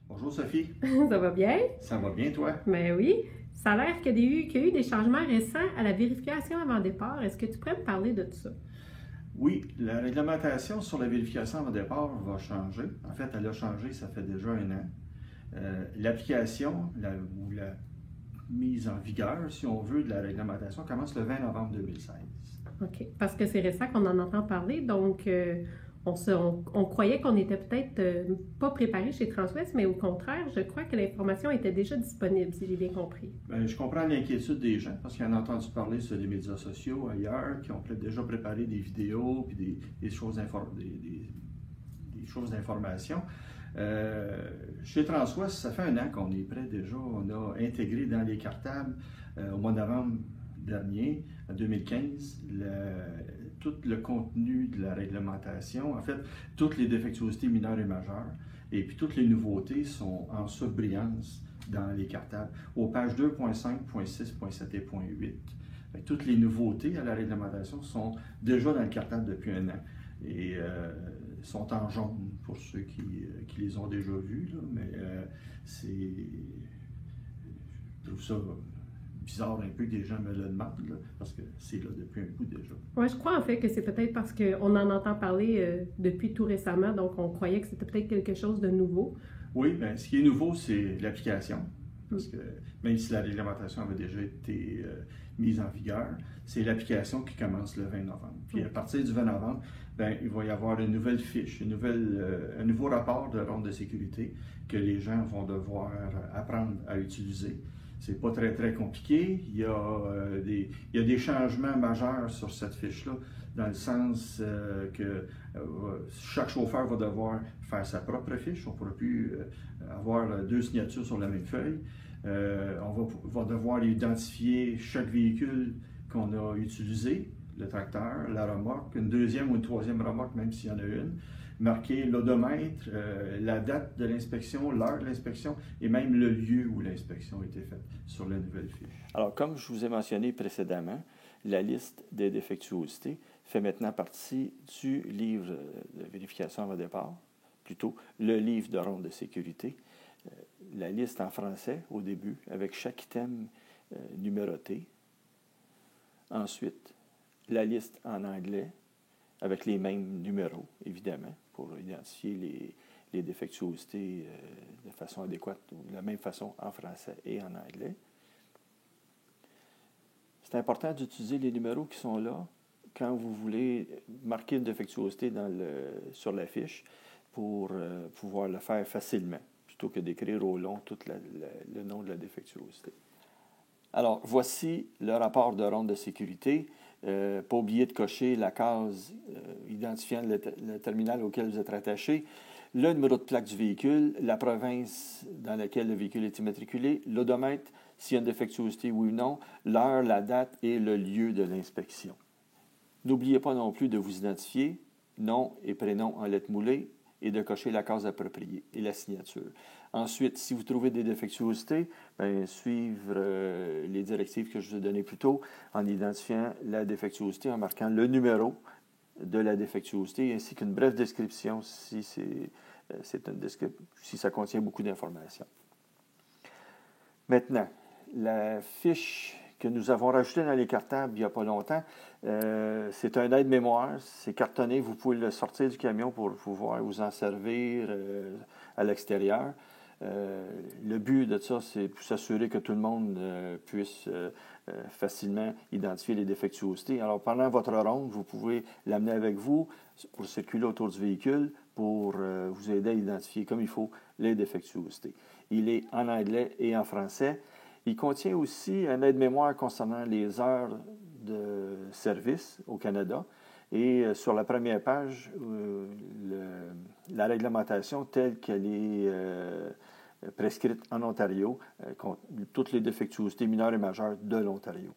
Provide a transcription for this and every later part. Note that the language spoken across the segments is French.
Bonjour Sophie, Ça va bien? ça va bien toi? Mais oui. Ça a l'air qu'il y a eu des changements récents à la vérification avant départ. Est-ce que tu pourrais me parler de tout ça? Oui, la réglementation sur la vérification avant départ va changer. En fait, elle a changé, ça fait déjà un an. L'application ou la mise en vigueur, si on veut, de la réglementation commence le 20 novembre 2016. OK. Parce que c'est récent qu'on en entend parler, donc on croyait qu'on était peut-être pas préparé chez Transwest, mais au contraire, je crois que l'information était déjà disponible, si j'ai bien compris. Je comprends l'inquiétude des gens parce qu'ils en ont entendu parler sur les médias sociaux ailleurs, qui ont peut-être déjà préparé des vidéos puis des choses des choses d'information. Chez Transwest, ça fait un an qu'on est prêt déjà. On a intégré dans les cartables au mois de novembre dernier, en 2015, tout le contenu de la réglementation, en fait, toutes les défectuosités mineures et majeures, et puis toutes les nouveautés sont en surbrillance dans les cartables, aux pages 2.5.6.7 et 2.8. Toutes les nouveautés à la réglementation sont déjà dans le cartable depuis un an et sont en jaune pour ceux qui les ont déjà vus, là, mais je trouve ça bizarre un peu que des gens me le demandent, là, parce que c'est là depuis un bout déjà. Ouais, je crois en fait que c'est peut-être parce qu'on en entend parler depuis tout récemment, donc on croyait que c'était peut-être quelque chose de nouveau. Oui, bien, ce qui est nouveau, c'est l'application. Mm. Parce que même si la réglementation avait déjà été mise en vigueur, c'est l'application qui commence le 20 novembre. Puis à partir du 20 novembre, ben, il va y avoir une nouvelle fiche, un nouveau rapport de ronde de sécurité que les gens vont devoir apprendre à utiliser. C'est pas très, très compliqué. Il y a des changements majeurs sur cette fiche-là, dans le sens que chaque chauffeur va devoir faire sa propre fiche. On ne pourra plus avoir deux signatures sur la même feuille. Va devoir identifier chaque véhicule qu'on a utilisé, le tracteur, la remorque, une deuxième ou une troisième remorque, même s'il y en a une, marquer l'odomètre, la date de l'inspection, l'heure de l'inspection et même le lieu où l'inspection a été faite sur la nouvelle fiche. Alors, comme je vous ai mentionné précédemment, la liste des défectuosités fait maintenant partie du livre de vérification avant départ, plutôt le livre de ronde de sécurité. La liste en français au début, avec chaque item numéroté. Ensuite, la liste en anglais, avec les mêmes numéros, évidemment, pour identifier les défectuosités de façon adéquate, ou de la même façon en français et en anglais. C'est important d'utiliser les numéros qui sont là quand vous voulez marquer une défectuosité sur la fiche pour pouvoir le faire facilement, plutôt que d'écrire au long tout le nom de la défectuosité. Alors, voici le rapport de ronde de sécurité. Pas oublier de cocher la case identifiant le terminal auquel vous êtes rattaché, le numéro de plaque du véhicule, la province dans laquelle le véhicule est immatriculé, l'odomètre, s'il y a une défectuosité oui ou non, l'heure, la date et le lieu de l'inspection. N'oubliez pas non plus de vous identifier, nom et prénom en lettres moulées, et de cocher la case appropriée et la signature. Ensuite, si vous trouvez des défectuosités, suivre les directives que je vous ai données plus tôt en identifiant la défectuosité, en marquant le numéro de la défectuosité, ainsi qu'une brève description si ça contient beaucoup d'informations. Maintenant, la fiche que nous avons rajoutée dans les cartables il n'y a pas longtemps, c'est un aide-mémoire, c'est cartonné, vous pouvez le sortir du camion pour pouvoir vous en servir à l'extérieur. Le but de ça, c'est pour s'assurer que tout le monde puisse facilement identifier les défectuosités. Alors, pendant votre ronde, vous pouvez l'amener avec vous pour circuler autour du véhicule pour vous aider à identifier comme il faut les défectuosités. Il est en anglais et en français. Il contient aussi un aide-mémoire concernant les heures de service au Canada. Et sur la première page, la réglementation telle qu'elle est prescrite en Ontario, toutes les défectuosités mineures et majeures de l'Ontario.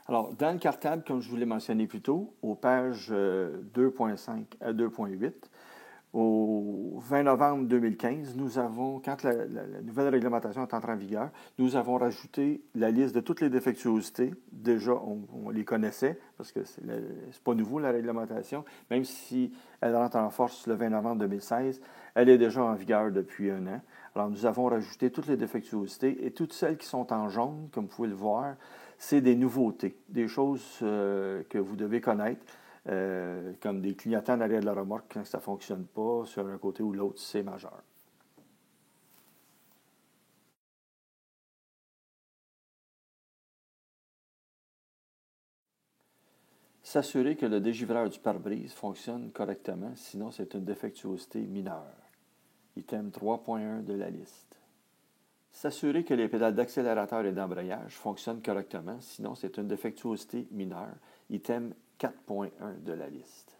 Alors, dans le cartable, comme je vous l'ai mentionné plus tôt, aux pages 2.5 à 2.8, Au 20 novembre 2015, nous avons, quand la nouvelle réglementation est entrée en vigueur, nous avons rajouté la liste de toutes les défectuosités. Déjà, on les connaissait, parce que c'est pas nouveau, la réglementation. Même si elle rentre en force le 20 novembre 2016, elle est déjà en vigueur depuis un an. Alors, nous avons rajouté toutes les défectuosités et toutes celles qui sont en jaune, comme vous pouvez le voir, c'est des nouveautés, des choses que vous devez connaître. Comme des clignotants en arrière de la remorque quand ça ne fonctionne pas sur un côté ou l'autre, c'est majeur. S'assurer que le dégivreur du pare-brise fonctionne correctement, sinon c'est une défectuosité mineure. Item 3.1 de la liste. S'assurer que les pédales d'accélérateur et d'embrayage fonctionnent correctement, sinon c'est une défectuosité mineure. Item 4.1 de la liste.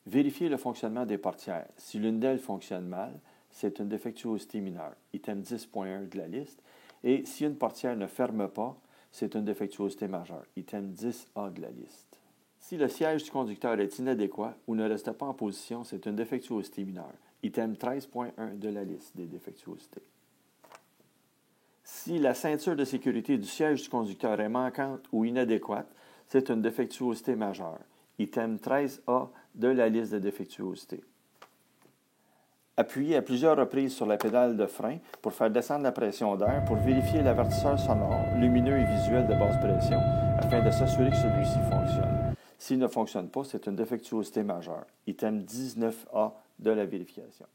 Vérifier le fonctionnement des portières. Si l'une d'elles fonctionne mal, c'est une défectuosité mineure. Item 10.1 de la liste. Et si une portière ne ferme pas, c'est une défectuosité majeure. Item 10A de la liste. Si le siège du conducteur est inadéquat ou ne reste pas en position, c'est une défectuosité mineure. Item 13.1 de la liste des défectuosités. Si la ceinture de sécurité du siège du conducteur est manquante ou inadéquate, c'est une défectuosité majeure. Item 13A de la liste de défectuosités. Appuyer à plusieurs reprises sur la pédale de frein pour faire descendre la pression d'air pour vérifier l'avertisseur sonore, lumineux et visuel de basse pression afin de s'assurer que celui-ci fonctionne. S'il ne fonctionne pas, c'est une défectuosité majeure. Item 19A de la vérification.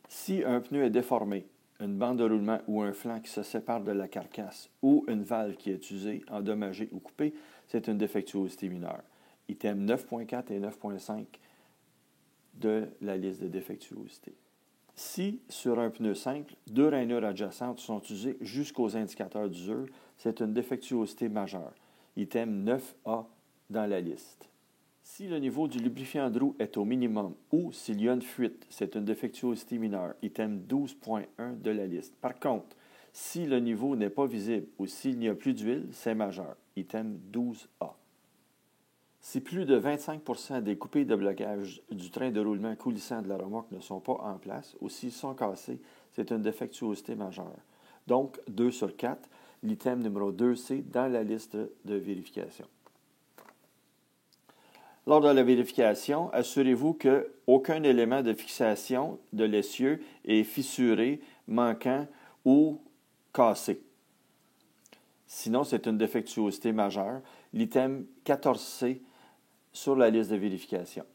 Si un pneu est déformé, une bande de roulement ou un flanc qui se sépare de la carcasse ou une valve qui est usée, endommagée ou coupée, c'est une défectuosité mineure. Item 9.4 et 9.5 de la liste de défectuosités. Si, sur un pneu simple, deux rainures adjacentes sont usées jusqu'aux indicateurs d'usure, c'est une défectuosité majeure. Item 9A dans la liste. Si le niveau du lubrifiant de roue est au minimum ou s'il y a une fuite, c'est une défectuosité mineure. Item 12.1 de la liste. Par contre, si le niveau n'est pas visible ou s'il n'y a plus d'huile, c'est majeur. Item 12A. Si plus de 25% des coupées de blocage du train de roulement coulissant de la remorque ne sont pas en place ou s'ils sont cassés, c'est une défectuosité majeure. Donc, 2 sur 4, l'item numéro 2C dans la liste de vérification. Lors de la vérification, assurez-vous qu'aucun élément de fixation de l'essieu est fissuré, manquant ou cassé. Sinon, c'est une défectuosité majeure. L'item 14C sur la liste de vérification.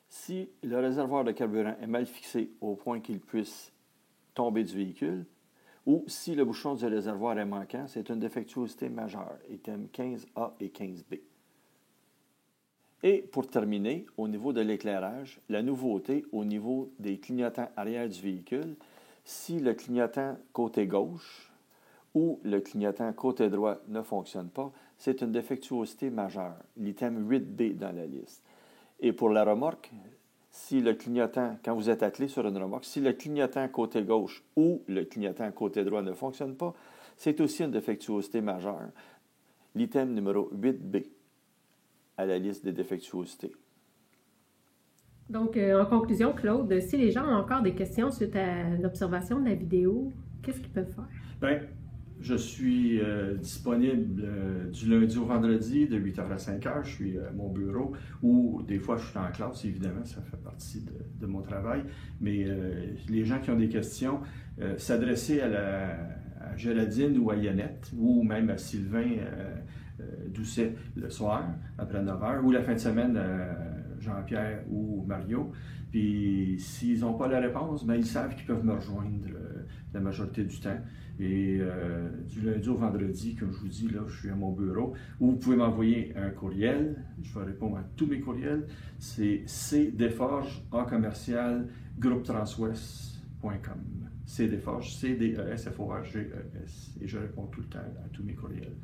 Si le réservoir de carburant est mal fixé au point qu'il puisse tomber du véhicule, ou si le bouchon du réservoir est manquant, c'est une défectuosité majeure. Item 15A et 15B. Et pour terminer, au niveau de l'éclairage, la nouveauté au niveau des clignotants arrière du véhicule, si le clignotant côté gauche ou le clignotant côté droit ne fonctionne pas, c'est une défectuosité majeure, l'item 8B dans la liste. Et pour la remorque, si le clignotant, quand vous êtes attelé sur une remorque, si le clignotant côté gauche ou le clignotant côté droit ne fonctionne pas, c'est aussi une défectuosité majeure, l'item numéro 8B à la liste des défectuosités. Donc, en conclusion, Claude, si les gens ont encore des questions suite à l'observation de la vidéo, qu'est-ce qu'ils peuvent faire? Bien, je suis disponible du lundi au vendredi de 8h à 5h. Je suis à mon bureau ou des fois je suis en classe, évidemment, ça fait partie de mon travail. Mais les gens qui ont des questions, s'adresser à Géraldine ou à Yannette ou même à Sylvain Doucet le soir après 9h ou la fin de semaine Jean-Pierre ou Mario. Puis s'ils n'ont pas la réponse, bien, ils savent qu'ils peuvent me rejoindre la majorité du temps. Et du lundi au vendredi, comme je vous dis, là, je suis à mon bureau. Ou vous pouvez m'envoyer un courriel. Je vais répondre à tous mes courriels. C'est cdesforges@grouptranswest.com. cdesforges, CDESFORGES. Et je réponds tout le temps à tous mes courriels.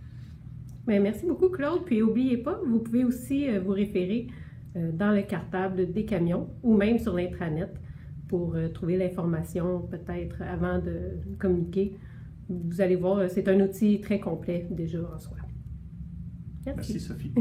Bien, merci beaucoup, Claude. Puis, n'oubliez pas, vous pouvez aussi vous référer dans le cartable des camions ou même sur l'intranet pour trouver l'information peut-être avant de communiquer. Vous allez voir, c'est un outil très complet déjà en soi. Merci Sophie.